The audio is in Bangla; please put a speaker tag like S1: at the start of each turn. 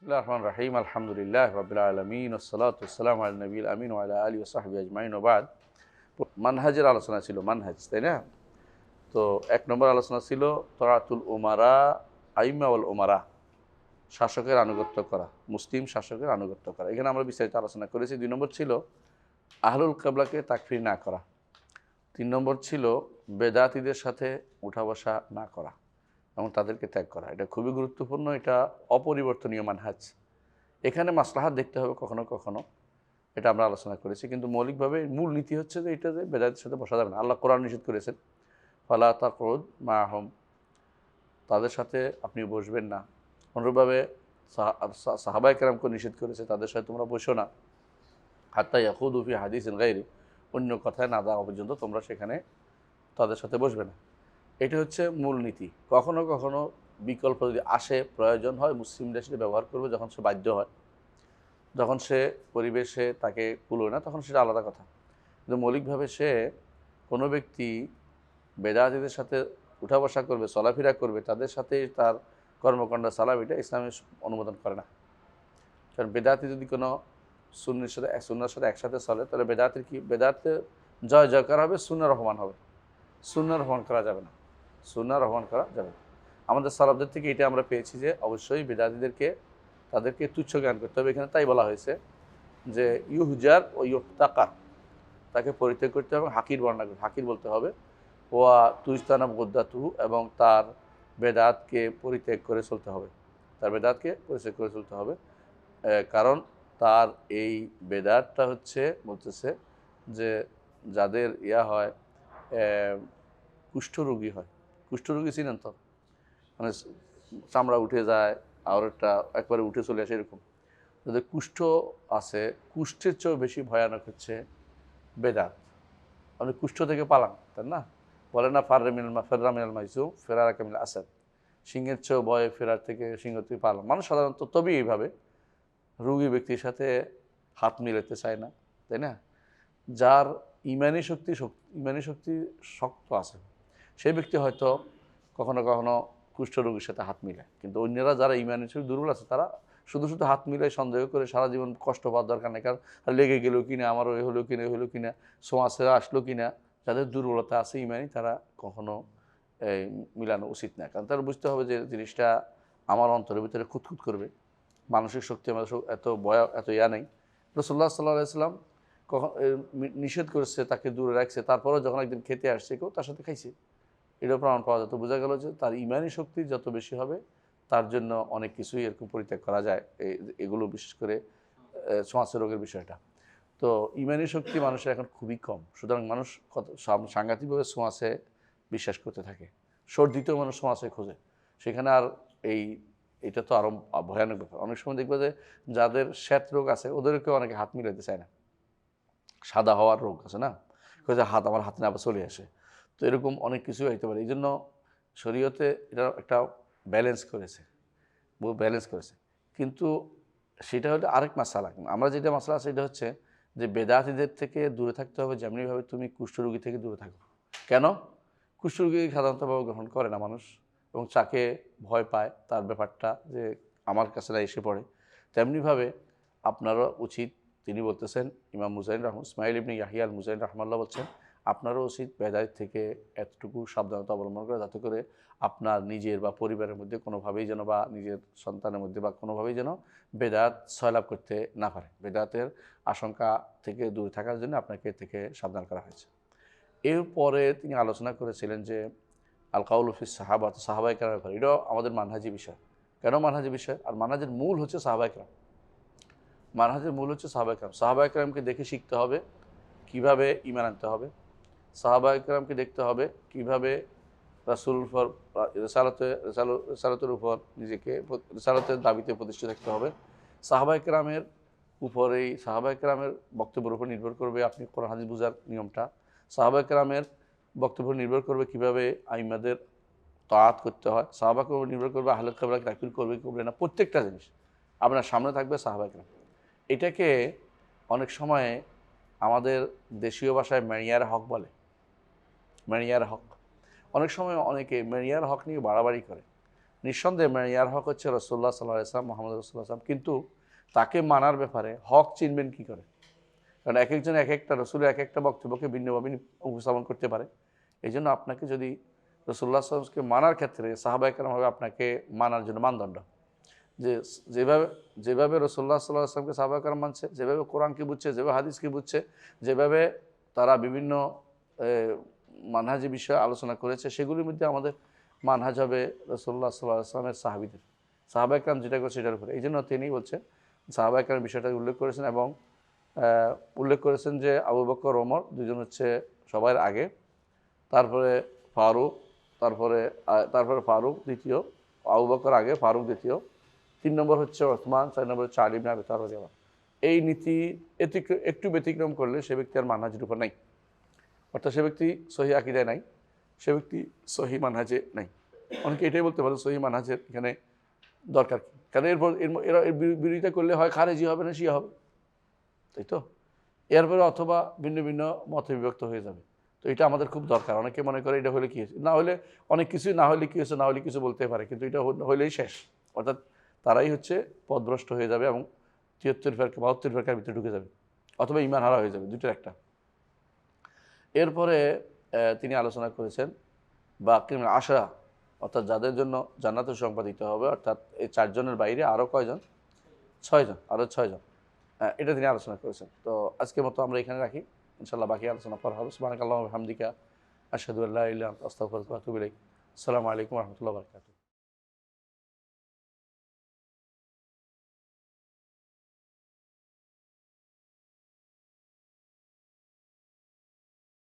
S1: বিসমিল্লাহির রহমানির রহিম আলহামদুলিল্লাহি রাব্বিল আলামিন ওয়াসসালাতু ওয়াসসালামু আলা নবিয়িল আমিন ওয়া আলা আলিহি ওয়া সাহবিহি আজমাইন ওয়া বাদ। মানহাজের আলোচনা ছিল, মানহাজ, তাই না? তো এক নম্বর আলোচনা ছিল তাআতুল উমারা, আইম্মা ওয়াল উমারা, শাসকের আনুগত্য করা, মুসলিম শাসকের আনুগত্য করা। এখানে আমরা বিস্তারিত আলোচনা করেছি। 2 নম্বর ছিল আহলুল কিবলাকে তাকফির না করা। 3 নম্বর ছিল বেদাতীদের সাথে উঠা বসা না করা এবং তাদেরকে ত্যাগ করা। এটা খুবই গুরুত্বপূর্ণ, এটা অপরিবর্তনীয় মানহাজ। এখানে মাসলাহাত দেখতে হবে কখনো কখনো, এটা আমরা আলোচনা করেছি, কিন্তু মৌলিকভাবে মূল নীতি হচ্ছে যে এটা যে বেদাতের সাথে বসা যাবে না। আল্লাহ কোরআন নিষেধ করেছেন, ফালা তাকউদ মাআহুম, তাদের সাথে আপনি বসবেন না। অনুরূপভাবে সাহাবায়ে কেরামকে নিষেধ করেছে, তাদের সাথে তোমরা বসো না, হাত্তা ইয়াখুদু ফি হাদিসিন গায়রি, অন্য কথায় না যাওয়া পর্যন্ত তোমরা সেখানে তাদের সাথে বসবে না। এটা হচ্ছে মূল নীতি। কখনো কখনো বিকল্প যদি আসে, প্রয়োজন হয়, মুসলিমরা সেটা ব্যবহার করবে যখন সে বাধ্য হয়, যখন সে পরিবেশে তাকে কুলোয় না, তখন সেটা আলাদা কথা। কিন্তু মৌলিকভাবে সে কোনো ব্যক্তি বেদাতীদের সাথে উঠা বসা করবে, চলাফেরা করবে, তাদের সাথেই তার কর্মকাণ্ড চালাবে, এটা ইসলামে অনুমোদন করে না। কারণ বেদাতি যদি কোনো সুন্নার সাথে একসাথে চলে, তাহলে বেদাতির কি, বেদাতে জয় জয়কার হবে, সুন্নার রহমান হবে। সুন্নার রহমান করা যাবে না, সুন্নার রহমান করা যাবে না। আমাদের সালাফদের থেকে এটা আমরা পেয়েছি যে অবশ্যই বেদাতিদেরকে, তাদেরকে তুচ্ছ জ্ঞান করতে হবে। এখানে তাই বলা হয়েছে যে ইউহজার ও ইউফতাকার, তাকে পরিত্যাগ করতে হবে, হাকির বর্ণনা করতে, হাকির বলতে হবে। ওয়া তুজতানাব গোদ্দাতু, এবং তার বেদাতকে পরিত্যাগ করে চলতে হবে, তার বেদাতকে পরিত্যাগ করে চলতে হবে। কারণ তার এই বেদাতটা হচ্ছে, বলতেছে যে যাদের হয়, কুষ্ঠরোগী হয়, কুষ্ঠরোগী ছিলেন তো, মানে চামড়া উঠে যায়, আওরটা একবারে উঠে চলে আসে, এরকম যাদের কুষ্ঠ আছে, কুষ্ঠের চেয়েও বেশি ভয়ানক হচ্ছে বেদাত। আপনি কুষ্ঠ থেকে পালান, তাই না? বলে না ফেররামিনাল মাইসুম ফেরারা কামিল আসাদ, সিংহের চেয়েও ভয়ে ফেরার থেকে, সিংহ থেকে পালান। মানুষ সাধারণত তবেই এইভাবে রোগী ব্যক্তির সাথে হাত মিলাতে চায় না, তাই না? যার ইমানি শক্তি শক্ত আছে, সেই ব্যক্তি হয়তো কখনো কখনো কুষ্ঠরোগীর সাথে হাত মিলায়, কিন্তু অন্যরা যারা ইমানি শক্তি দুর্বল আছে, তারা শুধু শুধু হাত মিলায়, সন্দেহ করে সারা জীবন কষ্ট পাওয়ার দরকার নেই। কারণ লেগে গেল কিনা, আমার ওই হলো কিনা, ওই হলো কিনা, সোঁয়াশে আসলো কিনা, যাদের দুর্বলতা আছে ইমানি, তারা কখনো এই মিলানো উচিত না। কারণ তারা বুঝতে হবে যে জিনিসটা আমার অন্তরের ভিতরে খুঁতখুত করবে। মানসিক শক্তি আমার এত এত নেই। রাসূলুল্লাহ সাল্লাল্লাহু আলাইহি ওয়াসাল্লাম কখন নিষেধ করেছে, তাকে দূরে রাখছে, তারপরেও যখন একদিন খেতে আসছে কেউ, তার সাথে খাইছে, এটাও প্রমাণ পাওয়া যেত। বোঝা গেল যে তার ইমানি শক্তি যত বেশি হবে, তার জন্য অনেক কিছুই এরকম পরিত্যাগ করা যায়। এগুলো বিশেষ করে শ্বাস রোগের বিষয়টা। তো ইমানি শক্তি মানুষের এখন খুবই কম, সুতরাং মানুষ কত সাংঘাতিকভাবে ছোঁয়াশে বিশ্বাস করতে থাকে। সর্দিতেও মানুষ ছোঁয়াশে খোঁজে, সেখানে আর এটা তো আরও ভয়ানক ব্যাপার। অনেক সময় দেখবে যে যাদের শ্বেত রোগ আছে, ওদেরকেও অনেকে হাত মিলাতে চায় না। সাদা হওয়ার রোগ আছে না, হাত, আমার হাতে না আবার চলে আসে। তো এরকম অনেক কিছুই হইতে পারে। এই জন্য শরীয়তে এটা একটা ব্যালেন্স করেছে, ব্যালেন্স করেছে। কিন্তু সেটা হলো আরেক মাসালা। আমরা যেটা মাসালা আছে, এটা হচ্ছে যে বেদাতীদের থেকে দূরে থাকতে হবে, যেমনিভাবে তুমি কুষ্ঠরোগী থেকে দূরে থাকো। কেন? কুষ্ঠরোগী সাধারণতভাবে গ্রহণ করে না মানুষ, এবং চাকে ভয় পায়, তার ব্যাপারটা যে আমার কাছে না এসে পড়ে। তেমনিভাবে আপনারও উচিত, তিনি বলতেছেন, ইমাম মুজাহিদ ইসমাইল ইবনে ইয়াহিয়া আল মুজাহিদ রাহমাল্লাহ বলছেন, আপনারও উচিত বেদাত থেকে এতটুকু সাবধানতা অবলম্বন করা, যাতে করে আপনার নিজের বা পরিবারের মধ্যে কোনোভাবেই যেন, বা নিজের সন্তানের মধ্যে বা কোনোভাবেই যেন বেদাত সয়লাভ করতে না পারে। বেদাতের আশঙ্কা থেকে দূরে থাকার জন্য আপনাকে থেকে সাবধান করা হয়েছে। এরপরে তিনি আলোচনা করেছিলেন যে আল কাউল ফিস সাহাবাত, সাহাবায়ে কেরামের ব্যাপারে। এটাও আমাদের মানহাজি বিষয়। কেন মানহাজি বিষয়? আর মানহাজের মূল হচ্ছে সাহাবায়ে কেরাম। মানহাজের মূল হচ্ছে সাহাবায়ে কেরাম। সাহাবায়ে কেরামকে দেখে শিখতে হবে কীভাবে ঈমান আনতে হবে। সাহাবায়ে কেরামকে দেখতে হবে কীভাবে রাসূল ফর রিসালাতের উপর নিজেকে, রিসালাতের দাবিতে প্রতিষ্ঠিত থাকতে হবে। সাহাবায়ে কেরামের উপরেই, সাহাবায়ে কেরামের বক্তব্যের উপর নির্ভর করবে আপনি কোরআন হাদিস বোঝার নিয়মটা। সাহাবায়ে কেরামের বক্তব্য নির্ভর করবে কীভাবে আইম্মাদের তাআত করতে হয়। সাহাবাকে উপর নির্ভর করবে আহলে কিবলাকে তাকফির করবে কি করবে না, প্রত্যেকটা জিনিস আপনার সামনে থাকবে সাহাবায়ে কেরাম। এটাকে অনেক সময় আমাদের দেশীয় ভাষায় মেরিয়ার হক বলে, মেরিয়ার হক। অনেক সময় অনেকে মেরিয়ার হক নিয়ে বাড়াবাড়ি করে। নিঃসন্দেহে মেয়ার হক হচ্ছে রাসূলুল্লাহ সাল্লাল্লাহু আলাইহি ওয়াসাল্লাম, মুহাম্মদ রাসূলুল্লাহ সাল্লাম, কিন্তু তাকে মানার ব্যাপারে হক চিনবেন কী করে? কারণ এক একজন এক একটা রসুলের এক একটা বক্তব্যকে ভিন্নভাবে উপস্থাপন করতে পারে। এই জন্য আপনাকে যদি রাসূলুল্লাহ সাল্লাল্লাহু আলাইহি ওয়াসাল্লামকে মানার ক্ষেত্রে সাহাবায়ে কেরাম হবে আপনাকে মানার জন্য মানদণ্ড। যে যেভাবে যেভাবে রাসূলুল্লাহ সাল্লাল্লাহু আলাইহি ওয়াসাল্লামকে সাহাবায়ে কেরাম মানছে, যেভাবে কোরআনকে বুঝছে, যেভাবে হাদিসকে বুঝছে, যেভাবে তারা বিভিন্ন মানহাজি বিষয়ে আলোচনা করেছে, সেগুলির মধ্যে আমাদের মানহাজ হবে রাসূলুল্লাহ সাল্লাল্লাহু আলাইহি ওয়াসাল্লামের সাহাবীদের। সাহাবায়ে কেরাম যেটা করছে সেটার উপরে। এই জন্য তিনি বলছেন, সাহাবায়ে কেরাম বিষয়টা উল্লেখ করেছেন এবং উল্লেখ করেছেন যে আবু বকর, ওমর দুজন হচ্ছে সবার আগে, তারপরে ফারুক, তারপরে ফারুক দ্বিতীয়, আবু বকর আগে, ফারুক দ্বিতীয়, 3 নম্বর হচ্ছে ওসমান, 4 নম্বর হচ্ছে আলী ইবনে আবি তালিব রাদিয়াল্লাহু আনহু। এই নীতি একটু ব্যতিক্রম করলে সে ব্যক্তি আর মানহাজের উপর নাই, অর্থাৎ সে ব্যক্তি সহি আকীদায় নাই, সে ব্যক্তি সহি মানহাজে নাই। অনেকে এটাই বলতে পারে সহি মানহাজের এখানে দরকার কী? কারণ এরা বিরোধিতা করলে হয় খারেজি হবে না শিয়া হবে, তাই তো? এরপরে অথবা ভিন্ন ভিন্ন মতে বিভক্ত হয়ে যাবে। তো এটা আমাদের খুব দরকার। অনেকে মনে করে এটা হলে কী হয়েছে, না হলে অনেক কিছুই, না হলে কী হয়েছে, না হলে কিছু বলতে পারে, কিন্তু এটা হলেই শেষ। অর্থাৎ তারাই হচ্ছে পথভ্রষ্ট হয়ে যাবে এবং 73 ফেরকা 72 ফেরকার ভিতরে ঢুকে যাবে, অথবা ঈমান হারা হয়ে যাবে, দুটোর একটা। এরপরে তিনি আলোচনা করেছেন বাকিল আশরা, অর্থাৎ যাদের জন্য জান্নাতের সংবাদ দিতে হবে, অর্থাৎ এই 4 জনের বাইরে আরও কয়জন? 6 জন, আরও 6 জন। এটা তিনি আলোচনা করেছেন। তো আজকের মতো আমরা এখানে রাখি, ইনশাআল্লাহ বাকি আলোচনা পর হবে। সুবহানাকাল্লাহু ওয়া বিহামদিকা আশহাদু আল্লা ইলাহা ইল্লা আনতা আস্তাগফিরুকা ওয়া আতুবু ইলাইক। আসসালামু আলাইকুম ওয়া রাহমাতুল্লাহি ওয়া বারাকাতুহু।